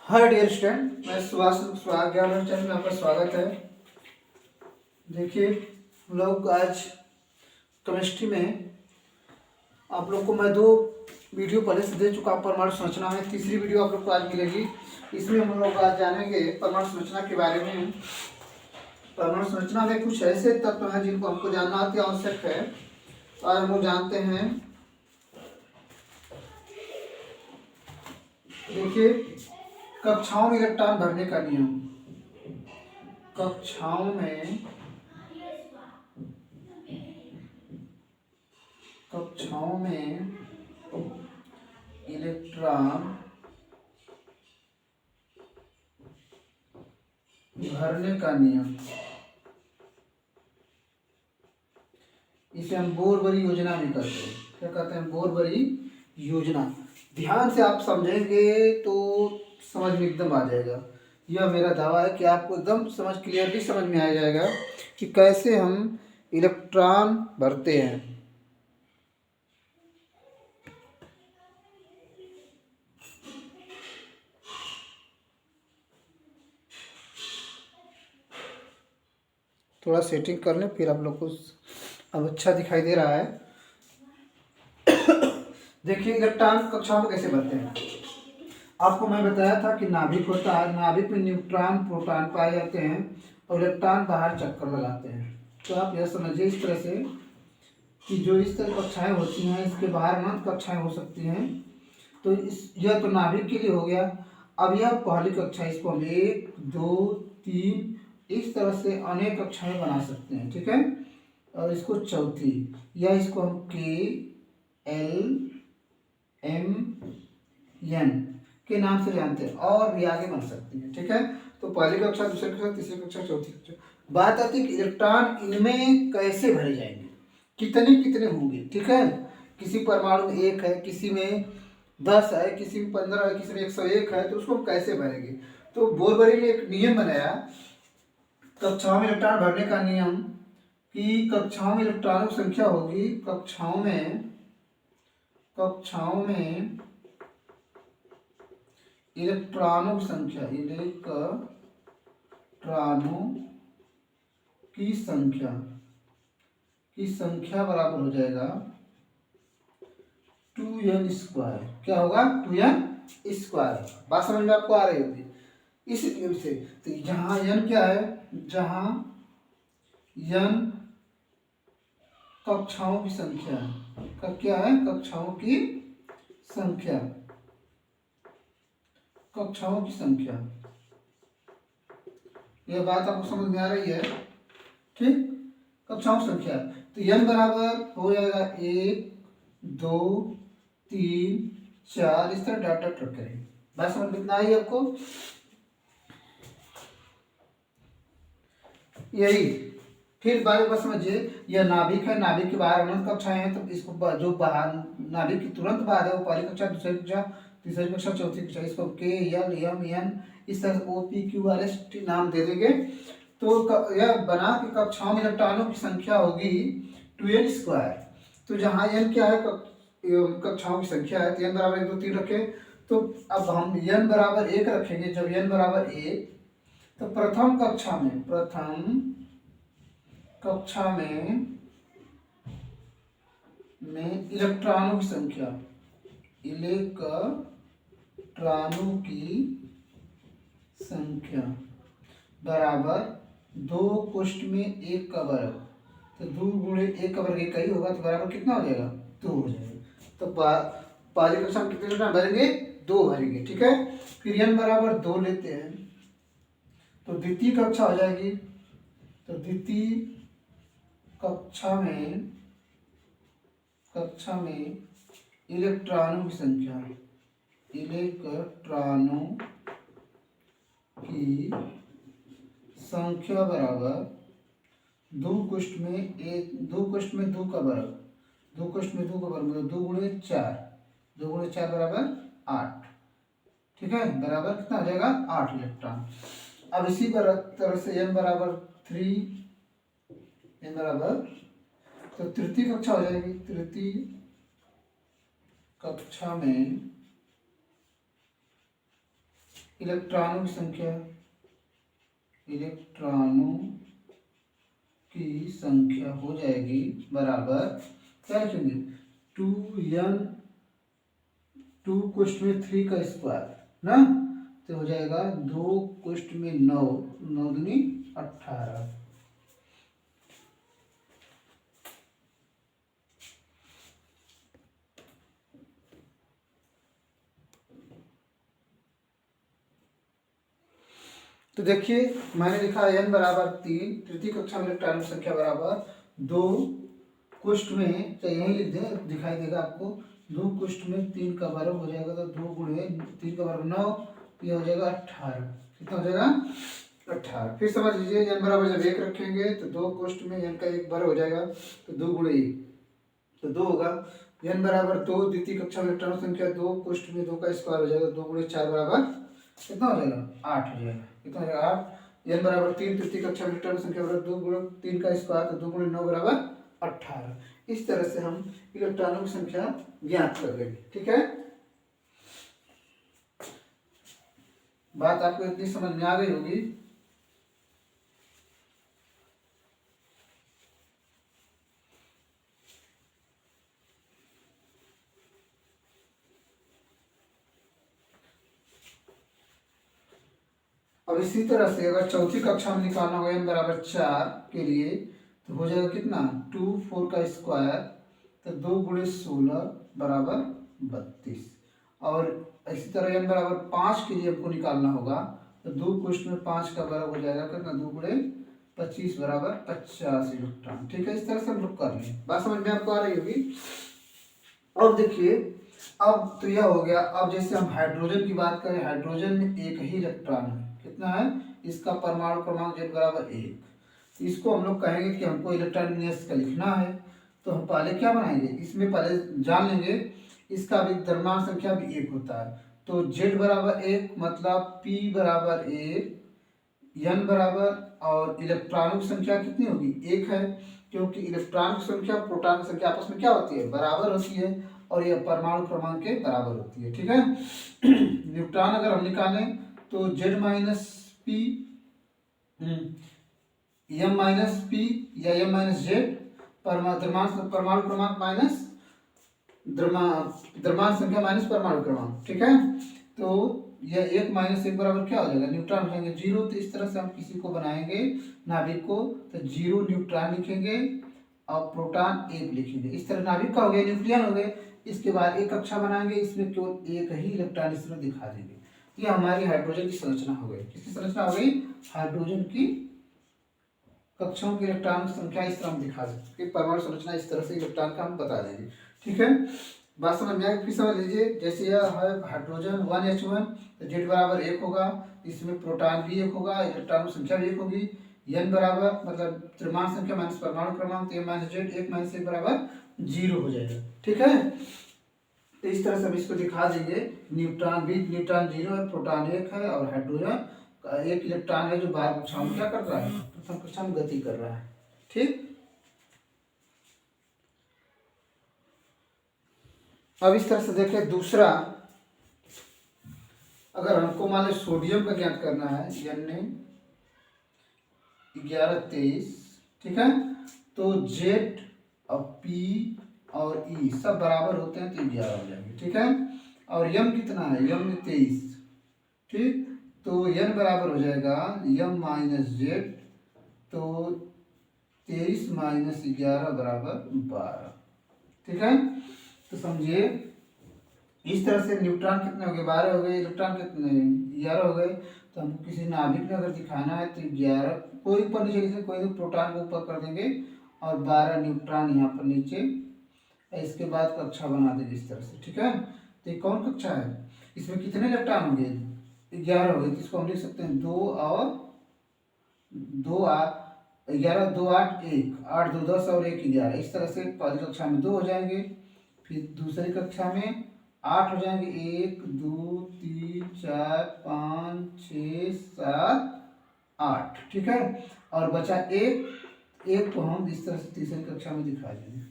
Hi dear student, मैं सुभाष ज्ञान channel में आपका स्वागत है। देखिए, हम लोग आज केमिस्ट्री में आप लोग को मैं दो वीडियो पहले से दे चुका। परमाणु संरचना में तीसरी वीडियो आप लोग को आज मिलेगी। इसमें हम लोग आज जानेंगे परमाणु संरचना के बारे में। परमाणु संरचना में कुछ ऐसे तत्व हैं जिनको हमको जानना अति आवश्यक है। आज हम लोग जानते हैं। देखिए, कक्षाओं में इलेक्ट्रॉन भरने का नियम। कक्षाओं में इलेक्ट्रॉन भरने का नियम, इसे हम बोरबरी योजना भी कहते हैं। क्या कहते हैं? बोरबरी योजना। ध्यान से आप समझेंगे तो समझ में एकदम आ जाएगा। यह मेरा दावा है कि आपको एकदम क्लियरली समझ में आ जाएगा कि कैसे हम इलेक्ट्रॉन भरते हैं। थोड़ा सेटिंग कर लें, फिर आप लोग को अब अच्छा दिखाई दे रहा है। देखिए, इलेक्ट्रॉन कक्षाओं में कैसे भरते हैं। आपको मैं बताया था कि नाभिक होता है, नाभिक में न्यूट्रॉन प्रोटॉन पाए जाते हैं और इलेक्ट्रॉन बाहर चक्कर लगाते हैं। तो आप यह समझिए इस तरह से कि जो इस तरह कक्षाएं होती हैं, इसके बाहर अनंत कक्षाएं हो सकती हैं। तो यह तो नाभिक के लिए हो गया। अब यह पहली कक्षा, इसको हम 1 2 3 इस तरह से अनेक कक्षाएं बना सकते हैं। ठीक है। और इसको चौथी, या इसको हम KL M N के नाम से जानते हैं, और भी आगे बन सकती है। ठीक है। तो पहली कक्षा, दूसरी कक्षा, तीसरी कक्षा, चौथी कक्षा। बात आती है कि इलेक्ट्रॉन इनमें कैसे भरे जाएंगे, कितने कितने होंगे। ठीक है। किसी परमाणु में 1 है, किसी में 10 है, किसी में 15 है, किसी में 101 है। तो उसको हम कैसे भरेंगे? तो बोरबरी ने एक नियम बनाया कक्षाओं में इलेक्ट्रॉन भरने का नियम, कि कक्षाओं में इलेक्ट्रॉनों की संख्या होगी, कक्षाओं में इलेक्ट्रॉनों की संख्या, की संख्या बराबर हो जाएगा 2n स्क्वायर। क्या होगा? 2n square. बात समझ में आपको आ रही होगी इस नियम से। तो जहां n क्या है, जहां n कक्षाओं की संख्या का क्या है, कक्षाओं की संख्या। यह बात आपको समझ में आ रही है? ठीक। कक्षाओं की संख्या, तो n बराबर हो जाएगा 1 2 3 4, इस तरह डॉट डॉट करेंगे। बात समझ में इतना आई आपको? यही। फिर बारे बात समझिए, यह नाभिक है, नाभिक के बाहर अनंत कक्षाएं हैं। तो इसको जो बाहर नाभिक की तुरंत बाहर है वो पहली कक्षा, दूसरी कक्षा, तीसरी कक्षा, चौथी कक्षा। इसको KL M N इस तरह से OPQRST नाम दे देंगे। तो यह बना कि कक्षाओं में इलेक्ट्रॉनों की संख्या होगी 2n स्क्वायर। तो जहाँ n क्या है, कक्षाओं की संख्या है, तो n बराबर 1 2 3 रखे। तो अब हम n बराबर 1 रखेंगे। जब n बराबर 1, तो प्रथम कक्षा में इलेक्ट्रॉनों की संख्या बराबर 2 कोष्ठ में 1 का वर्ग। तो 2 गुणे 1 का वर्ग 1 ही होगा, तो बराबर कितना हो जाएगा? 2 हो जाएगा। तो पहली कक्षा में कितने इलेक्ट्रॉन भरेंगे? 2 भरेंगे। ठीक है। फिर n बराबर 2 लेते हैं, तो द्वितीय कक्षा हो जाएगी। तो द्वितीय कक्षा में इलेक्ट्रॉनों की संख्या बराबर 2 कोष्ठ में 2 का वर्ग, 2 कोष्ठ में 2 का वर्ग मतलब 2 गुणे 4, 2 गुणे 4 बराबर 8। ठीक है। बराबर कितना हो जाएगा? 8 इलेक्ट्रॉन। अब इसी तरह से n बराबर 3, n बराबर, तो तृतीय कक्षा हो जाएगी। तृतीय कक्षा में इलेक्ट्रॉनों की संख्या, इलेक्ट्रॉनों की संख्या हो जाएगी बराबर, क्या लिखेंगे, 2n 2 कुष्ठ में 3 का स्क्वायर ना, तो हो जाएगा 2 कुष्ठ में 9, 9 दूनी 18। तो देखिए मैंने लिखा n बराबर 3, तृतीय कक्षा में इलेक्ट्रॉनों की संख्या बराबर 2 कुष्ठ में, चाहे यहीं लिख दें दिखाई देगा आपको, 2 कुष्ठ में 3 का वर्ग हो जाएगा, तो 2 गुणे 3 का वर्ग 9, तो यह हो जाएगा 18। कितना हो जाएगा, 18। फिर समझ लीजिए n बराबर जब 1 रखेंगे तो 2 कुष्ठ में n का 1 वर्ग हो जाएगा, तो 2 गुणे 1 तो 2 होगा। n बराबर 2, द्वितीय कक्षा में इलेक्ट्रॉन संख्या 2 कुष्ठ में 2 का स्क्वायर हो जाएगा, 2 गुणे 4 बराबर कितना हो जाएगा, 8 हो जाएगा। कितना हो जाएगा, 8। n बराबर 3, तृतीय कक्षा में इलेक्ट्रॉन संख्या बराबर 2 गुणे 3 का स्क्वायर, तो 2 गुणे 9 बराबर 18। इस तरह से हम इलेक्ट्रॉनों की संख्या ज्ञात कर लेंगे। ठीक है, बात आपको इतनी समझ में आ गई होगी। अब इसी तरह से अगर चौथी कक्षा में निकालना हो n बराबर 4 के लिए, तो हो जाएगा कितना, 2 4 का स्क्वायर, तो 2 गुणे 16 बराबर 32। और इसी तरह n बराबर 5 के लिए हमको निकालना होगा, तो 2 कुष्ठ में 5 का वर्ग हो जाएगा, कितना, 2 गुणे 25 बराबर 50 इलेक्ट्रॉन। ठीक है, इस तरह से हम लोग कर लें। बात समझ में आपको आ रही होगी। अब देखिए, अब तो यह हो गया। अब जैसे हम हाइड्रोजन की बात करें, हाइड्रोजन में एक ही इलेक्ट्रॉन है, कितना है, इसका परमाणु क्रमांक Z बराबर 1। इसको हम लोग कहेंगे कि हमको इलेक्ट्रॉन विन्यास का लिखना है, तो हम पहले क्या बनाएंगे, इसमें पहले जान लेंगे इसका भी द्रव्यमान संख्या भी 1 होता है, तो Z बराबर 1 मतलब P बराबर 1, n बराबर, और इलेक्ट्रॉनों की संख्या कितनी होगी, 1 है, क्योंकि इलेक्ट्रॉन की संख्या प्रोटॉन की संख्या आपस में क्या होती है, बराबर होती है, और यह परमाणु क्रमांक के बराबर होती है। ठीक है, न्यूट्रॉन अगर हम निकालें तो Z minus P, m minus P या m माइनस जेड, परमाणु क्रमांक माइनस द्रव्यमान संख्या माइनस परमाणु क्रमांक। ठीक है, तो यह 1 माइनस 1 बराबर क्या हो जाएगा, न्यूट्रॉन हो जाएंगे 0। तो इस तरह से हम किसी को बनाएंगे नाभिक को, तो 0 न्यूट्रॉन लिखेंगे और प्रोटॉन 1 लिखेंगे। इस तरह नाभिक का हो गया, न्यूक्लियन हो गए। इसके बाद एक कक्षा बनाएंगे, इसमें केवल एक ही इलेक्ट्रॉन इसमें दिखा देंगे। ये हमारी हाइड्रोजन की संरचना हो गई। किसकी संरचना हो गई, हाइड्रोजन की कक्षाओं की इलेक्ट्रॉन संख्या इस तरह हम दिखा सकते, परमाणु संरचना इस तरह से इलेक्ट्रॉन का हम बता देंगे। ठीक है, बात समझ में आएगी। फिर समझ लीजिए, जैसे यह है हाइड्रोजन 1H1, तो Z बराबर 1 होगा, इसमें प्रोटॉन भी 1 होगा, इलेक्ट्रॉन संख्या भी 1 होगी। n बराबर मतलब द्रव्यमान संख्या माइनस परमाणु क्रमांक, तो m माइनस Z 1 माइनस 1 बराबर 0 हो जाएगा। ठीक है, तो इस तरह से हम इसको दिखा देंगे। न्यूट्रॉन 0 है, प्रोटॉन 1 है, और हाइड्रोजन का 1 इलेक्ट्रॉन है जो बाहर कक्षा में क्या कर रहा है, प्रथम कक्षा में गति कर रहा है। ठीक, अब इस तरह से देखें दूसरा, अगर हमको मान लो सोडियम का ज्ञात करना है, Na1123, ठीक है, तो Z और P और E सब बराबर होते हैं, तो 11 हो जाएंगे। ठीक है, और M कितना है, M 23। ठीक, तो N बराबर हो जाएगा M माइनस Z, तो 23 माइनस 11 बराबर 12। ठीक है, तो समझिए इस तरह से न्यूट्रॉन कितने हो गए, 12 हो गए, इलेक्ट्रॉन कितने 11 हो गए। तो हमको किसी नाभिक में अगर दिखाना है तो 11, कोई ऊपर नीचे लिखे, कोई प्रोटॉन को ऊपर कर देंगे और 12 न्यूट्रॉन यहाँ पर नीचे, इसके बाद कक्षा बना देंगे इस तरह से। ठीक है, तो ये कौन कक्षा है, इसमें कितने इलेक्ट्रॉन होंगे, 11 हो गए, तो इसको हम लिख सकते हैं 2 और 2 11 2 8 1 8 2 10 और 1 11। इस तरह से पहली कक्षा में 2 हो जाएंगे, फिर दूसरी कक्षा में 8 हो जाएंगे, 1 2 3 4 5 6 7 8। ठीक है, और बचा एक को हम इस तरह से तीसरी कक्षा में दिखा देंगे।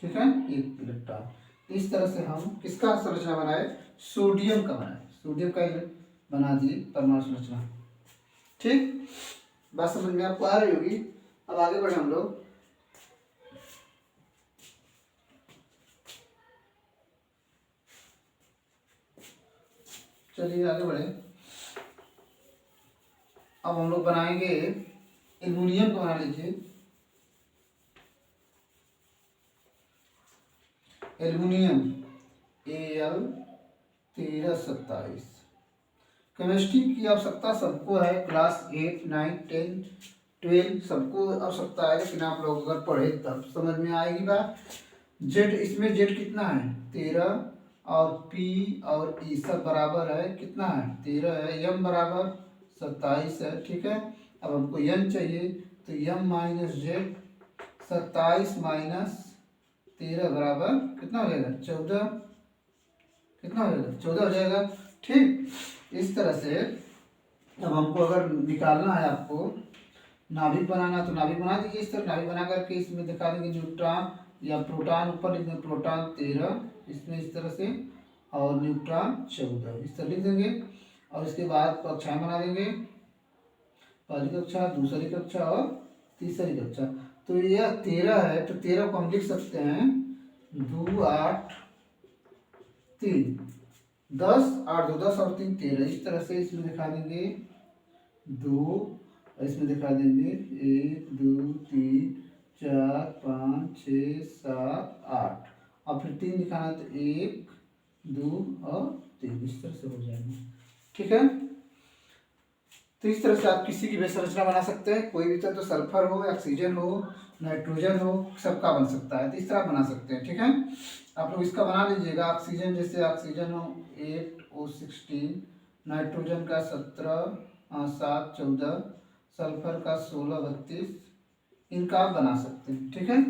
ठीक है, 1 इलेक्ट्रॉन। इस तरह से हम किसका संरचना बनाए, सोडियम का बनाए, सोडियम का बना दिए परमाणु संरचना। ठीक, बात समझ में आपको आ रही होगी। अब आगे बढ़े हम लोग। चलिए आगे बढ़े। अब हम लोग बनाएंगे एल्युमिनियम को, बना लीजिए एल्युमिनियम Al1327। केमिस्ट्री की आवश्यकता सबको है, क्लास 8 9 10 12 सबको आवश्यकता है, लेकिन आप लोग अगर पढ़े तब समझ में आएगी बात। जेड, इसमें जेड कितना है 13, और पी और ई सब बराबर है, कितना है 13 है, यम बराबर 27 है। ठीक है, अब हमको एन चाहिए, तो यम माइनस जेड 27 माइनस 13 बराबर कितना हो जाएगा 14, कितना हो जाएगा 14 हो जाएगा। ठीक, इस तरह से अब हमको अगर निकालना है, आपको नाभिक बनाना, तो नाभिक बना दीजिए इस तरह। नाभिक बना करके इसमें दिखा देंगे न्यूट्रॉन या प्रोटॉन, ऊपर लिख देंगे प्रोटॉन 13 इसमें इस तरह से, और न्यूट्रॉन 14 इस तरह लिख देंगे। और इसके बाद कक्षाएं बना देंगे, पहली कक्षा, दूसरी कक्षा और तीसरी कक्षा। तो यह 13 है, तो 13 को हम लिख सकते हैं 2 8 3 10, 8 2 10 और 3 13, इस तरह से इसमें दिखा देंगे 2, इसमें दिखा देंगे 1 2 3 4 5 6 7 8, और फिर 3 दिखाना है, तो 1 2 और 3 इस तरह से हो जाएंगे। ठीक है, तो इस तरह से आप किसी की भी संरचना बना सकते हैं, कोई भी तत्व, तो सल्फर हो, ऑक्सीजन हो, नाइट्रोजन हो, सबका बन सकता है, तो इस तरह बना सकते हैं। ठीक है, आप लोग इसका बना लीजिएगा। ऑक्सीजन, जैसे ऑक्सीजन हो 8O16, नाइट्रोजन का 17 7 14, सल्फर का 16 32, इनका आप बना सकते हैं। ठीक है,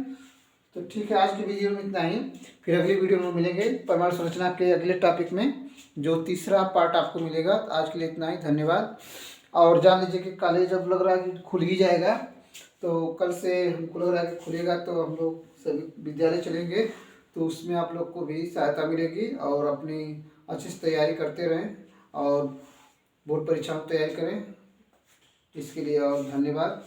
तो ठीक है, आज के वीडियो में इतना ही। फिर अगली वीडियो में मिलेंगे परमाणु संरचना के अगले टॉपिक में, जो तीसरा पार्ट आपको मिलेगा। तो आज के लिए इतना ही, धन्यवाद। और जान लीजिए कि कॉलेज अब लग रहा है कि खुल ही जाएगा, तो कल से हमको लग रहा है कि खुलेगा, तो हम लोग सभी विद्यालय चलेंगे, तो उसमें आप लोग को भी सहायता मिलेगी, और अपनी अच्छी से तैयारी करते रहें और बोर्ड परीक्षाओं की तैयारी करें। इसके लिए और धन्यवाद।